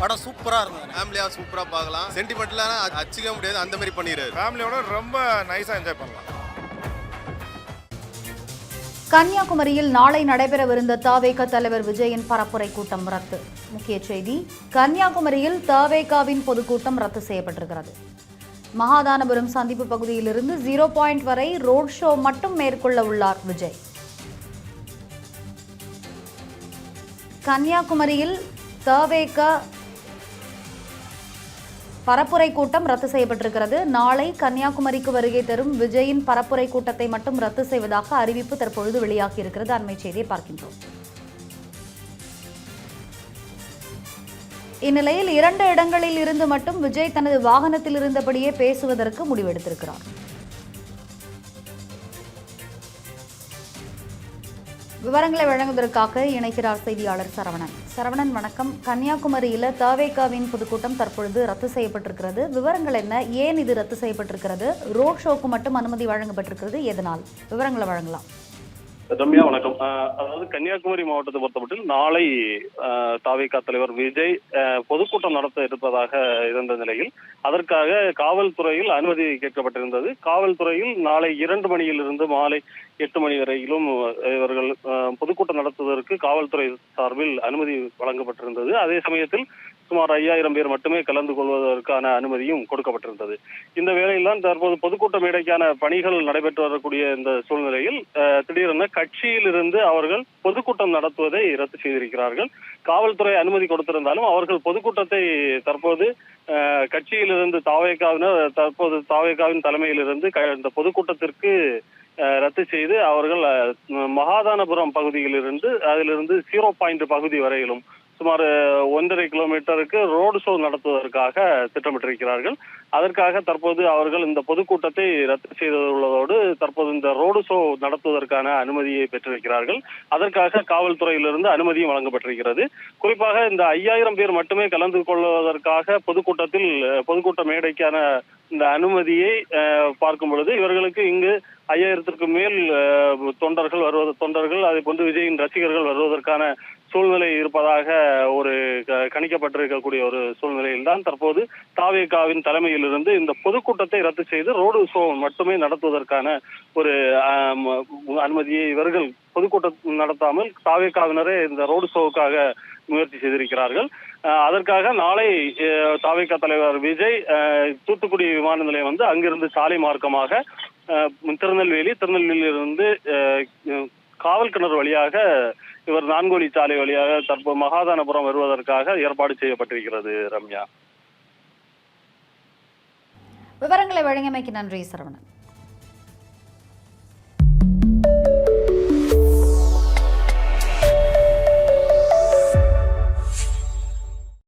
படம் சூப்பராக இருந்தது. ஃபேமிலியாக சூப்பராக பார்க்கலாம். சென்டிமெண்ட்லாம் அச்சிக்க முடியாது, அந்த மாதிரி பண்ணிடுறாரு. ஃபேமிலியோட ரொம்ப நைஸாக என்ஜாய் பண்ணலாம். கன்னியாகுமரியில் நாளை நடைபெறவிருந்த தவேக தலைவர் விஜயின் பரப்புரை கூட்டம் ரத்து. முக்கிய செய்தி: கன்னியாகுமரியில் தவேகவின் பொதுக்கூட்டம் ரத்து செய்யப்பட்டிருக்கிறது. மகாதானபுரம் சந்திப்பு பகுதியிலிருந்து 0 பாயிண்ட் வரை ரோட் ஷோ மட்டும் மேற்கொள்ள உள்ளார் விஜய். கன்னியாகுமரியில் தவேக பரப்புரை கூட்டம் ரத்து செய்யப்பட்டிருக்கிறது. நாளை கன்னியாகுமரிக்கு வருகை தரும் விஜயின் பரப்புரை கூட்டத்தை மட்டும் ரத்து செய்வதாக அறிவிப்பு தற்பொழுது வெளியாகியிருக்கிறது. அண்மை செய்தியை பார்க்கின்றோம். இந்நிலையில் 2 இடங்களில் இருந்து மட்டும் விஜய் தனது வாகனத்தில் இருந்தபடியே பேசுவதற்கு முடிவெடுத்திருக்கிறார். விவரங்களை வழங்குவதற்காக இணைக்கிறார் செய்தியாளர் சரவணன். சரவணன், வணக்கம். கன்னியாகுமரியில் தவேகவின் பொதுக்கூட்டம் தற்பொழுது ரத்து செய்யப்பட்டிருக்கிறது. விவரங்கள் என்ன? ஏன் இது ரத்து செய்யப்பட்டிருக்கிறது? ரோட் ஷோக்கு மட்டும் அனுமதி வழங்கப்பட்டிருக்கிறது. எதனால்? விவரங்களை வழங்கலாம். ரம்யா, வணக்கம். அதாவது கன்னியாகுமரி மாவட்டத்தை பொறுத்தமட்டில் நாளை தவேக தலைவர் விஜய் பொதுக்கூட்டம் நடத்த இருப்பதாக இருந்த நிலையில் அதற்காக காவல்துறையில் அனுமதி கேட்கப்பட்டிருந்தது. காவல்துறையில் நாளை 2 மணியிலிருந்து மாலை 8 மணி வரையிலும் இவர்கள் பொதுக்கூட்டம் நடத்துவதற்கு காவல்துறை சார்பில் அனுமதி வழங்கப்பட்டிருந்தது. அதே சமயத்தில் சுமார் 5000 பேர் மட்டுமே கலந்து கொள்வதற்கான அனுமதியும் கொடுக்கப்பட்டிருந்தது. இந்த வேளையில்தான் தற்போது பொதுக்கூட்ட மேடைக்கான பணிகள் நடைபெற்று வரக்கூடிய இந்த சூழ்நிலையில் திடீரென கட்சியிலிருந்து அவர்கள் பொதுக்கூட்டம் நடத்துவதை ரத்து செய்திருக்கிறார்கள். காவல்துறை அனுமதி கொடுத்திருந்தாலும் அவர்கள் பொதுக்கூட்டத்தை தற்போது கட்சியிலிருந்து தவேகாவின் தலைமையிலிருந்து இந்த பொதுக்கூட்டத்திற்கு ரத்து செய்து அவர்கள் மகாதானபுரம் பகுதியிலிருந்து அதிலிருந்து 0 பாயிண்ட் பகுதி வரையிலும் சுமார் 1.5 கிலோமீட்டருக்கு ரோடு ஷோ நடத்துவதற்காக திட்டமிட்டிருக்கிறார்கள். அதற்காக தற்போது அவர்கள் இந்த பொதுக்கூட்டத்தை ரத்து செய்துள்ளதோடு தற்போது இந்த ரோடு ஷோ நடத்துவதற்கான அனுமதியை பெற்றிருக்கிறார்கள். அதற்காக காவல்துறையிலிருந்து அனுமதியும் வழங்கப்பட்டிருக்கிறது. குறிப்பாக இந்த 5000 பேர் மட்டுமே கலந்து கொள்வதற்காக பொதுக்கூட்ட மேடைக்கான இந்த அனுமதியை பார்க்கும் பொழுது இவர்களுக்கு இங்கு 5000த்திற்கு மேல் தொண்டர்கள் அதே போன்று விஜயின் ரசிகர்கள் வருவதற்கான சூழ்நிலை இருப்பதாக ஒரு கணிக்கப்பட்டிருக்கக்கூடிய ஒரு சூழ்நிலையில் தான் தற்போது தவேகாவின் தலைமையிலிருந்து இந்த பொதுக்கூட்டத்தை ரத்து செய்து ரோடு ஷோ மட்டுமே நடத்துவதற்கான ஒரு அனுமதியை இவர்கள் பொதுக்கூட்டம் நடத்தாமல் தவேகாவினரே இந்த ரோடு ஷோவுக்காக முயற்சி செய்திருக்கிறார்கள். அதற்காக நாளை தவேக தலைவர் விஜய் தூத்துக்குடி விமான நிலையம் வந்து அங்கிருந்து சாலை மார்க்கமாக திருநெல்வேலியிலிருந்து காவல் கிணறு வழியாக இவர் 4 வழி சாலை வழியாக தற்போது மகாதானபுரம் வருவதற்காக ஏற்பாடு செய்யப்பட்டிருக்கிறது. ரம்யா, விவரங்களை வழங்கியமைக்கு நன்றி சரவணன்.